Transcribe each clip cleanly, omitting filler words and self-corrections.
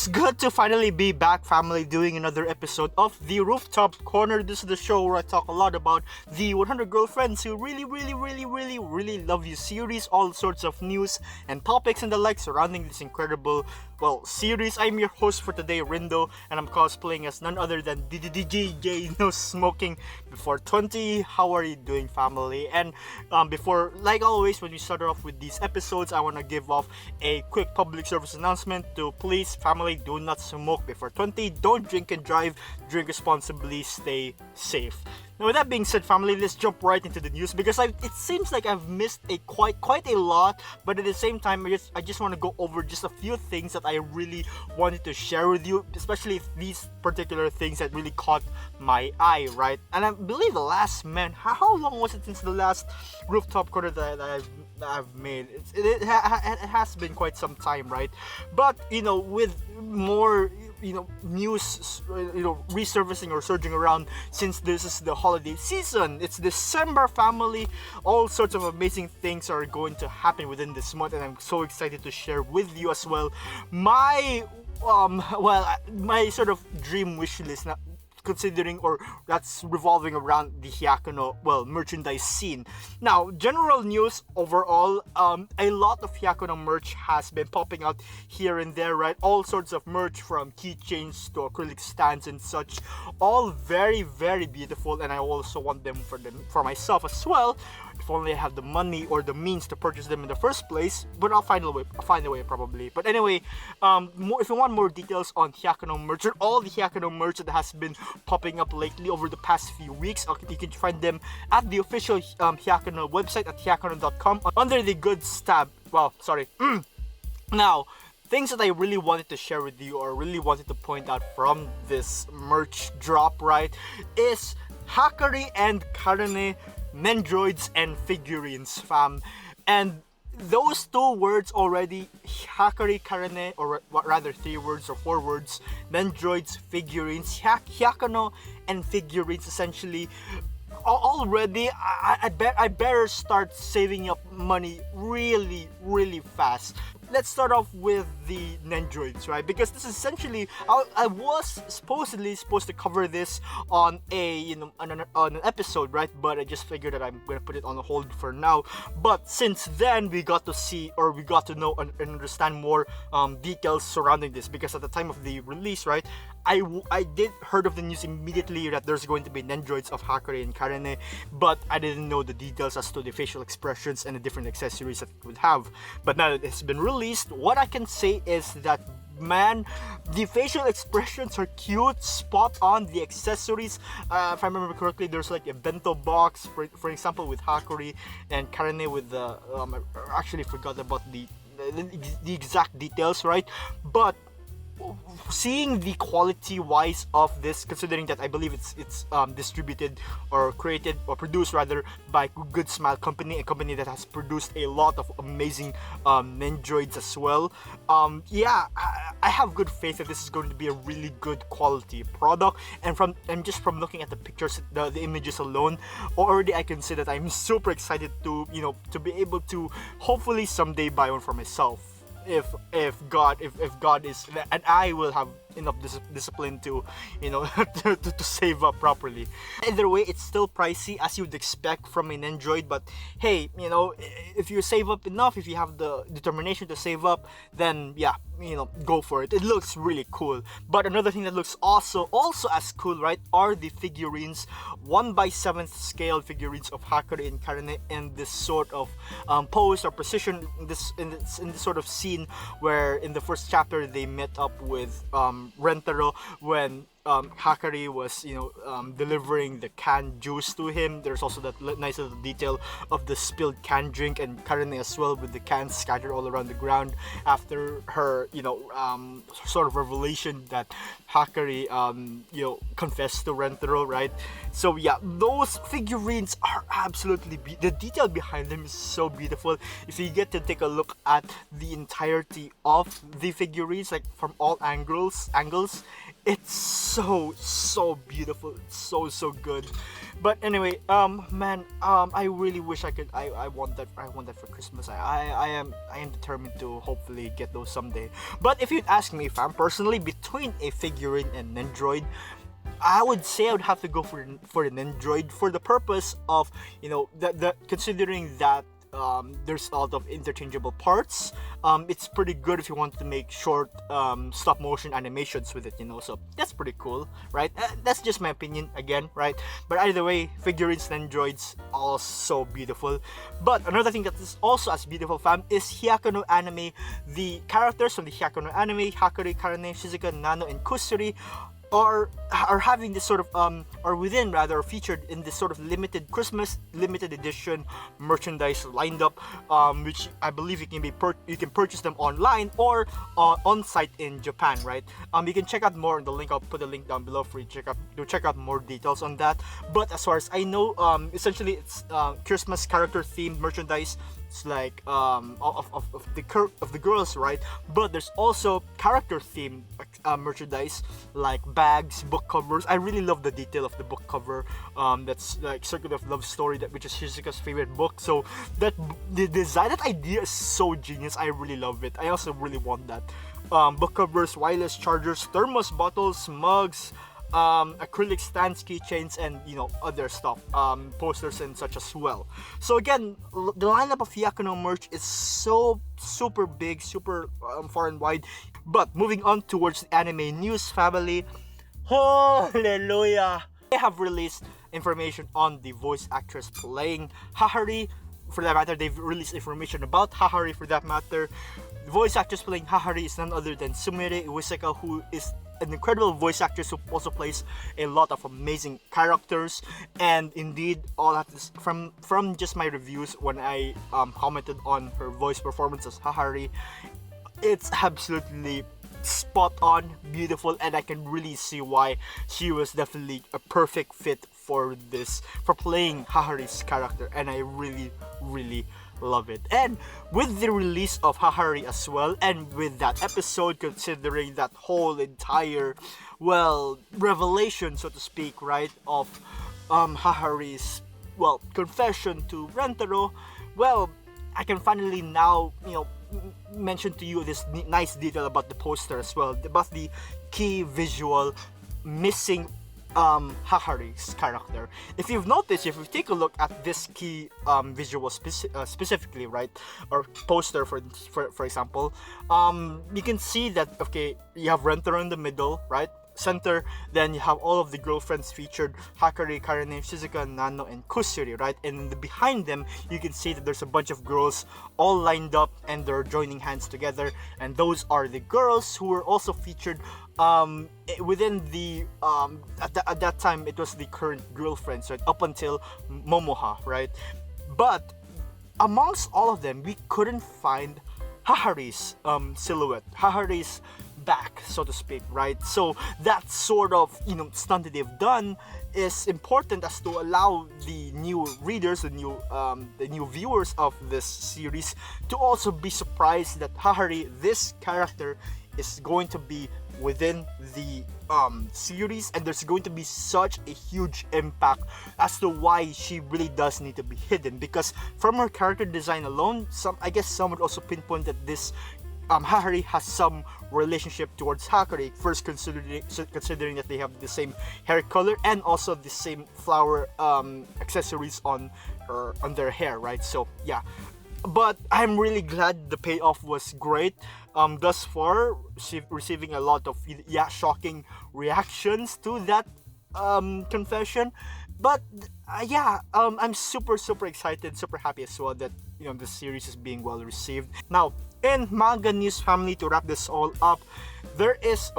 is good to finally be back, family, doing another episode of the Rooftop Corner. This is the show where I talk a lot about the 100 Girlfriends Who Really Love You series, all sorts of news and topics and the like surrounding this incredible, series. I'm your host for today, Rindo, and I'm cosplaying as none other than DJ No Smoking Before 20. How are you doing, family? And before, like always, when we start off with these episodes, I want to give off a quick public service announcement to please, family, do not smoke before 20. Don't drink and drive. Drink responsibly. Stay safe. Now, with that being said, family, let's jump right into the news because it seems like I've missed quite a lot, but at the same time, I just want to go over just a few things that I really wanted to share with you, especially these particular things that really caught my eye, right? And I believe how long was it since the last Rooftop Corner that I've made? It has been quite some time, right? But with more news resurfacing or surging around since this is the holiday season. It's December, family. All sorts of amazing things are going to happen within this month, and I'm so excited to share with you as well my my sort of dream wish list, considering, or that's revolving around the Hyakkano merchandise scene. Now, general news overall, a lot of Hyakkano merch has been popping out here and there, right? All sorts of merch, from keychains to acrylic stands and such, all very, very beautiful, and I also want them for myself as well. If only I have the money or the means to purchase them in the first place, but I'll find a way probably. But anyway, if you want more details on Hyakkano merch, or all the Hyakkano merch that has been popping up lately over the past few weeks, you can find them at the official Hyakkano website at hyakkano.com under the goods tab. Now, things that I really wanted to share with you, or really wanted to point out from this merch drop, right, is Hyakkari and Karane Nendroids and figurines, fam. And those two words already, Hyakkari, Karane, or rather 3 words or 4 words, Nendroids, figurines, Hyakkano and figurines, essentially. Already, I better start saving up money really, really fast. Let's start off with the Nendroids, right? Because this is essentially, I was supposedly supposed to cover this on on an episode, right? But I just figured that I'm gonna put it on hold for now. But since then, we got to see, or we got to know and understand more details surrounding this. Because at the time of the release, right, I did heard of the news immediately that there's going to be Nendroids of Hyakkari and Karane, but I didn't know the details as to the facial expressions and the different accessories that it would have. But now that it's been released, what I can say is that, man, the facial expressions are cute, spot on. The accessories, if I remember correctly, there's like a bento box, for example, with Hyakkari, and Karane with the I actually forgot about the exact details, right? But seeing the quality wise of this, considering that I believe it's distributed or created or produced rather by Good Smile Company, a company that has produced a lot of amazing Nendroids as well. I have good faith that this is going to be a really good quality product, and just from looking at the pictures, the images alone, already I can say that I'm super excited to be able to hopefully someday buy one for myself. If God is, and I will have enough discipline to to save up properly. Either way, it's still pricey, as you would expect from an Nendroid, but hey, if you save up enough, if you have the determination to save up, then yeah, go for it. It looks really cool. But another thing that looks also as cool, right, are the figurines, 1/7 scale figurines of Hyakkari and Karane in this sort of pose or position, in this sort of scene where in the first chapter they met up with Rentaro when Hyakkari was delivering the canned juice to him. There's also that nice little detail of the spilled canned drink, and Karane as well, with the cans scattered all around the ground after her sort of revelation that Hyakkari confessed to Rentaro, right? So yeah, those figurines are absolutely the detail behind them is so beautiful. If you get to take a look at the entirety of the figurines, like from all angles, It's so beautiful. It's so good. But anyway, man, I really wish I could. I want that. I want that for Christmas. I am determined to hopefully get those someday. But if you'd ask me, if I'm personally between a figurine and an Android, I would say I would have to go for an Android for the purpose of, the considering that there's a lot of interchangeable parts. It's pretty good if you want to make short stop motion animations with it, so that's pretty cool, right? That's just my opinion again, right? But either way, figurines and androids also beautiful. But another thing that is also as beautiful, fam, is Hyakkano anime. The characters from the Hyakkano anime, Hakari, Karane, Shizuka, Nano, and Kusuri, are having this sort of or within rather featured in this sort of limited Christmas limited edition merchandise lined up, which I believe you can purchase them online or on site in Japan, right? You can check out more on the link. I'll put the link down below for you to check out more details on that. But as far as I know, essentially it's Christmas character themed merchandise. It's like of the girls, right? But there's also character themed merchandise like bags, book covers. I really love the detail of the book cover. That's like Circuit of Love Story, which is Shizuka's favorite book. So the design, that idea is so genius. I really love it. I also really want that. Book covers, wireless chargers, thermos bottles, mugs, acrylic stands, keychains, and other stuff, posters and such as well. So again, the lineup of Hyakkano merch is so super big, super far and wide. But moving on towards the anime news family, hallelujah! They have released information on the voice actress playing Hahari. For that matter, they've released information about Hahari. For that matter, the voice actress playing Hahari is none other than Sumire Uesaka, who is an incredible voice actress who also plays a lot of amazing characters. And indeed, all of this from just my reviews when I commented on her voice performance as Hahari, it's absolutely spot on, beautiful, and I can really see why she was definitely a perfect fit for playing Hahari's character, and I really love it. And with the release of Hahari as well, and with that episode, considering that whole entire revelation, so to speak, right, of Hahari's confession to Rentaro, I can finally now mention to you this nice detail about the poster as well, about the key visual missing Hahari's character. If you've noticed, if you take a look at this key visual specifically, right, or poster for example, you can see that you have Rentaro in the middle, right, center, then you have all of the girlfriends featured, Hakari, Karane, Shizuka, Nano, and Kusuri, right? And behind them, you can see that there's a bunch of girls all lined up and they're joining hands together, and those are the girls who were also featured within the at that time it was the current girlfriends, right, up until Momoha, right? But amongst all of them, we couldn't find Hahari's silhouette, Hahari's back, so to speak, right? So that sort of stunt that they've done is important as to allow the new readers, the new viewers of this series, to also be surprised that Hahari, this character, is going to be within the series, and there's going to be such a huge impact as to why she really does need to be hidden. Because from her character design alone, I guess some would also pinpoint that this Hahari has some relationship towards Hakari, first considering that they have the same hair color and also the same flower accessories on their hair, right? So yeah, but I'm really glad the payoff was great. Thus far, receiving a lot of shocking reactions to that confession. But I'm super excited, super happy as well that the series is being well received. Now, in manga news family, to wrap this all up, there is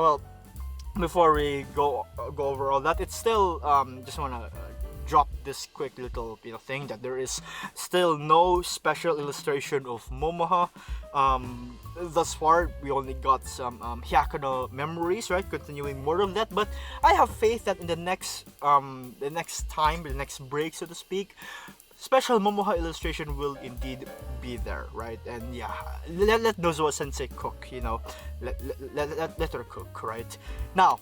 before we go over all that, it's still just wanna drop this quick little thing that there is still no special illustration of Momoha. Thus far, we only got some Hyakkano memories, right? Continuing more of that, but I have faith that in the next break, so to speak, special Momoha illustration will indeed be there, right? And yeah, let Nozowa Sensei cook, let her cook, right? Now,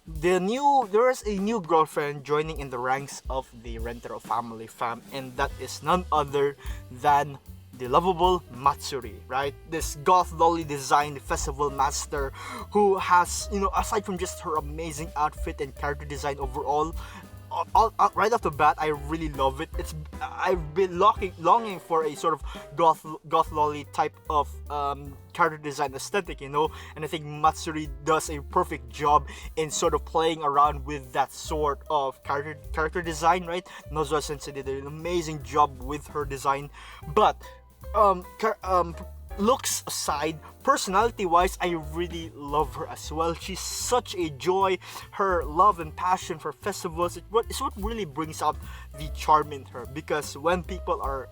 There is a new girlfriend joining in the ranks of the Rentaro family fam, and that is none other than the lovable Matsuri, right? This goth lolly designed festival master who has, aside from just her amazing outfit and character design overall, right off the bat, I really love it. I've been longing for a sort of goth lolly type of character design aesthetic, and I think Matsuri does a perfect job in sort of playing around with that sort of character design, right? Nozoa Sensei did an amazing job with her design, but looks aside, personality-wise, I really love her as well. She's such a joy. Her love and passion for festivals is what really brings out the charm in her. Because when people are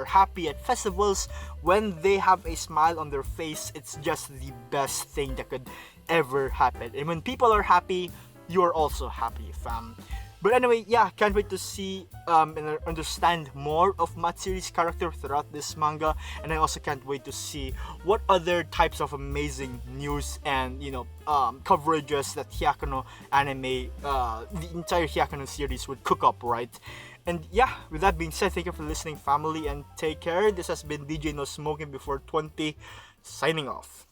happy at festivals, when they have a smile on their face, it's just the best thing that could ever happen. And when people are happy, you're also happy, fam. But anyway, yeah, can't wait to see and understand more of Matsuri's character throughout this manga, and I also can't wait to see what other types of amazing news and coverages that Hyakkano anime, the entire Hyakkano series would cook up, right? And yeah, with that being said, thank you for listening, family, and take care. This has been DJ No Smoking Before 20, signing off.